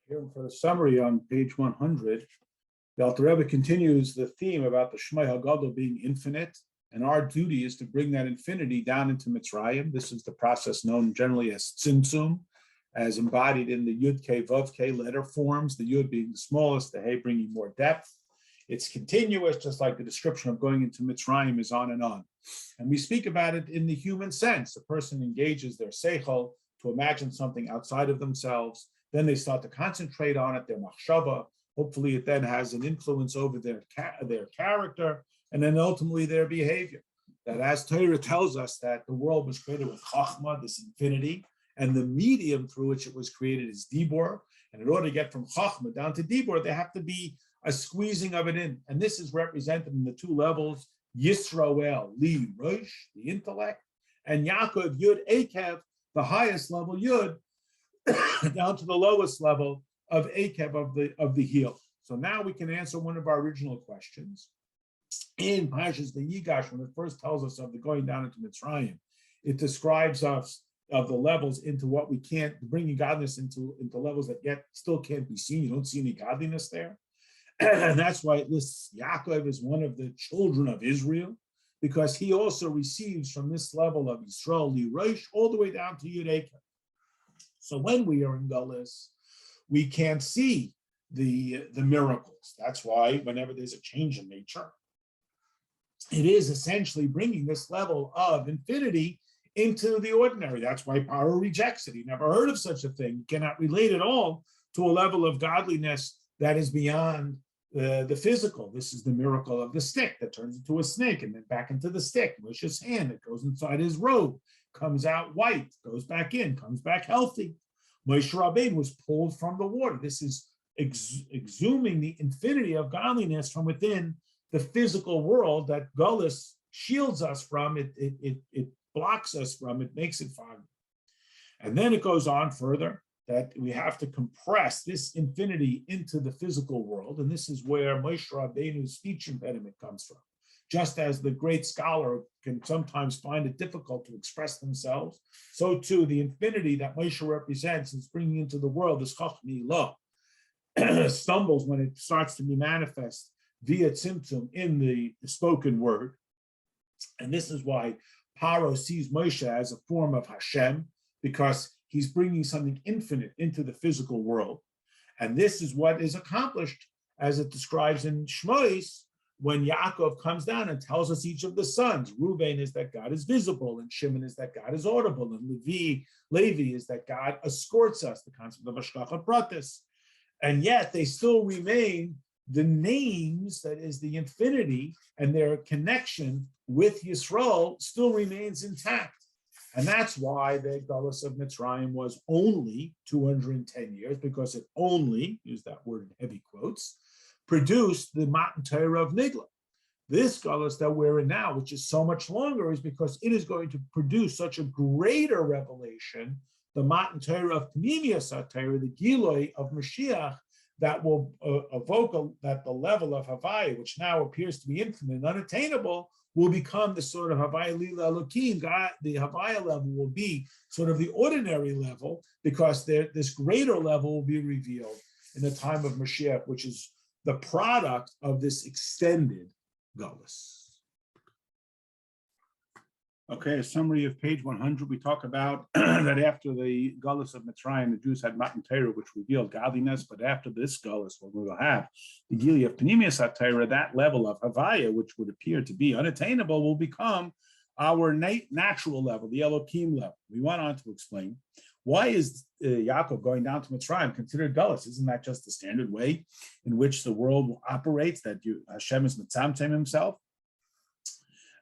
Here for the summary on page 100, the Alter Rebbe continues the theme about the Shema Hagadol being infinite, and our duty is to bring that infinity down into Mitzrayim. This is the process known generally as tzimtzum, as embodied in the Yud K Vav K letter forms, the Yud being the smallest, the Hey bringing more depth. It's continuous, just like the description of going into Mitzrayim is on. And we speak about it in the human sense. The person engages their seichel to imagine something outside of themselves. Then they start to concentrate on it, their machshava. Hopefully it then has an influence over their character and then ultimately their behavior. That as Torah tells us that the world was created with Chochma, this infinity, and the medium through which it was created is Dibbur. And in order to get from Chochma down to Dibbur, there have to be a squeezing of it in. And this is represented in the two levels, Yisroel, Li, rosh, the intellect, and Yaakov, Yud, akev, the highest level Yud, down to the lowest level of akev, of the heel. So now we can answer one of our original questions. In Parshas Vayigash, when it first tells us of the going down into Mitzrayim, it describes us of the levels into what we can't, bringing godliness into levels that yet still can't be seen. You don't see any godliness there. And that's why it lists Yaakov as one of the children of Israel, because he also receives from this level of Yisroel, Li, rosh, all the way down to Yud akev. So when we are in Gullus, we can't see the miracles. That's why whenever there's a change in nature, it is essentially bringing this level of infinity into the ordinary. That's why Paro rejects it. He never heard of such a thing. He cannot relate at all to a level of godliness that is beyond the physical. This is the miracle of the stick that turns into a snake and then back into the stick. Moshe's hand that goes inside his robe, comes out white, goes back in, comes back healthy. Moshe Rabbeinu was pulled from the water. This is exhuming the infinity of godliness from within the physical world that Gullus shields us from. It blocks us from, it makes it foggy. And then it goes on further that we have to compress this infinity into the physical world. And this is where Moshe Rabbeinu's speech impediment comes from. Just as the great scholar can sometimes find it difficult to express themselves, so too the infinity that Moshe represents is bringing into the world, this Chochmah stumbles when it starts to be manifest via tzimtzum in the spoken word. And this is why Paro sees Moshe as a form of Hashem, because he's bringing something infinite into the physical world. And this is what is accomplished, as it describes in Shmois, when Yaakov comes down and tells us each of the sons. Reuben is that God is visible, and Shimon is that God is audible, and Levi is that God escorts us, the concept of Hashgacha Pratis. And yet they still remain the names, that is the infinity, and their connection with Yisroel still remains intact. And that's why the Gullus of Mitzrayim was only 210 years, because it only, use that word in heavy quotes, produced the Matan Torah of Nigla. This Gullus that we're in now, which is so much longer, is because it is going to produce such a greater revelation, the Matan Torah of Pnimius HaTorah, the Giloi of Mashiach, that will evoke that the level of Havayeh, which now appears to be infinite and unattainable, will become the sort of Havayeh Lila Elokim. God, the Havayeh level will be sort of the ordinary level, because this greater level will be revealed in the time of Mashiach, which is the product of this extended Gullus. Okay, a summary of page 100. We talk about that after the Gullus of Mitzrayim, the Jews had Matan Torah, which revealed godliness, but after this Gullus, what we will have, the Gili of Pnimius HaTorah, that level of Havayah, which would appear to be unattainable, will become our natural level, the Elohim level. We went on to explain, why is Yaakov going down to Mitzrayim considered Gullus? Isn't that just the standard way in which the world operates, that Hashem is Mitzamtem himself?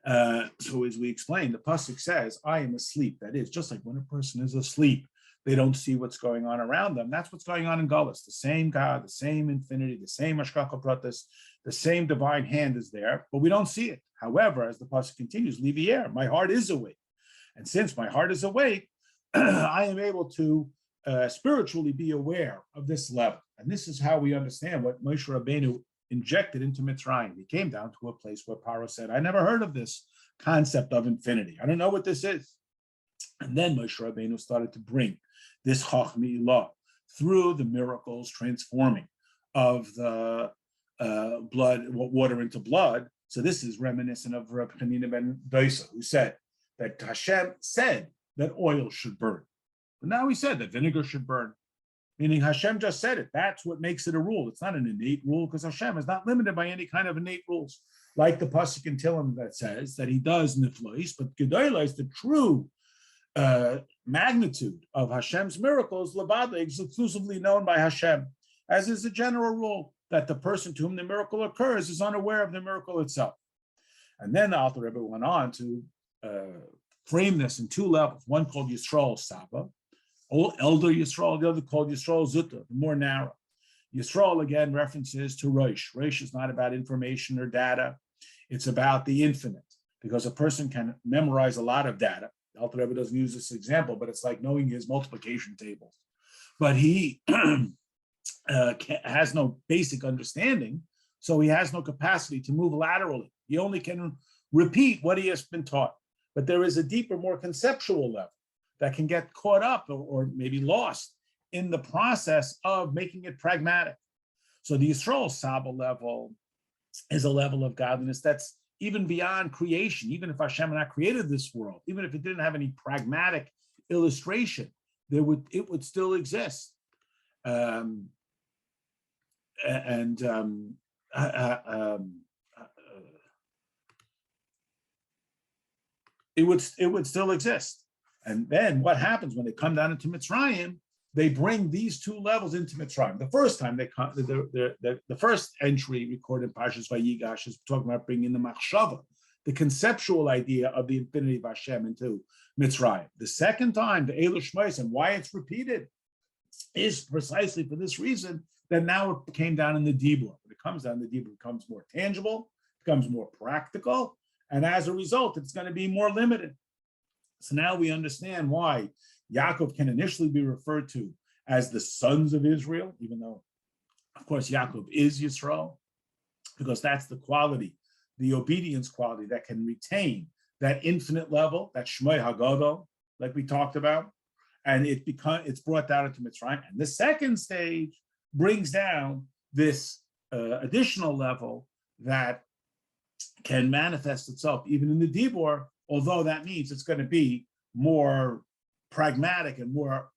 So as we explained, the pasuk says, I am asleep. That is, just like when a person is asleep, they don't see what's going on around them. That's what's going on in Gullus. The same God, the same infinity, the same Hashgacha Pratis, the same divine hand is there, but we don't see it. However, as the pasuk continues, Livier, my heart is awake. And since my heart is awake, I am able to spiritually be aware of this level. And this is how we understand what Moshe Rabbeinu injected into Mitzrayim. He came down to a place where Paro said, I never heard of this concept of infinity. I don't know what this is. And then Moshe Rabbeinu started to bring this Chochmah through the miracles transforming of the water into blood. So this is reminiscent of Rabbi Hanina ben Dosa, who said that Hashem said that oil should burn. But now he said that vinegar should burn, meaning Hashem just said it. That's what makes it a rule. It's not an innate rule because Hashem is not limited by any kind of innate rules. Like the pasuk in Tehillim that says that he does niflois, but Gedolah is the true magnitude of Hashem's miracles, Labada, is exclusively known by Hashem, as is the general rule that the person to whom the miracle occurs is unaware of the miracle itself. And then the Alter Rebbe went on to frame this in two levels, one called Yisroel Saba, elder Yisroel, the other called Yisroel Zutta, the more narrow. Yisroel, again, references to rosh. Rosh is not about information or data. It's about the infinite, because a person can memorize a lot of data. Alter Rebbe doesn't use this example, but it's like knowing his multiplication tables. But he has no basic understanding, so he has no capacity to move laterally. He only can repeat what he has been taught. But there is a deeper, more conceptual level that can get caught up or maybe lost in the process of making it pragmatic. So the Yisroel Saba level is a level of godliness that's even beyond creation. Even if Hashem had not created this world, even if it didn't have any pragmatic illustration, it would still exist. It would still exist. And then what happens when they come down into Mitzrayim? They bring these two levels into Mitzrayim. The first time they come, the first entry recorded in Parshas Vayigash is talking about bringing the machshava, the conceptual idea of the infinity of Hashem into Mitzrayim. The second time, the Eilu Shmos, and why it's repeated is precisely for this reason, that now it came down in the Dibbur. When it comes down, the Dibbur becomes more tangible, becomes more practical, and as a result, it's going to be more limited. So now we understand why Yaakov can initially be referred to as the sons of Israel, even though, of course, Yaakov is Yisroel, because that's the quality, the obedience quality that can retain that infinite level, that Shmei Hagadol, like we talked about, and it's brought down into Mitzrayim. And the second stage brings down this additional level that can manifest itself even in the Dibbur, although that means it's going to be more pragmatic and more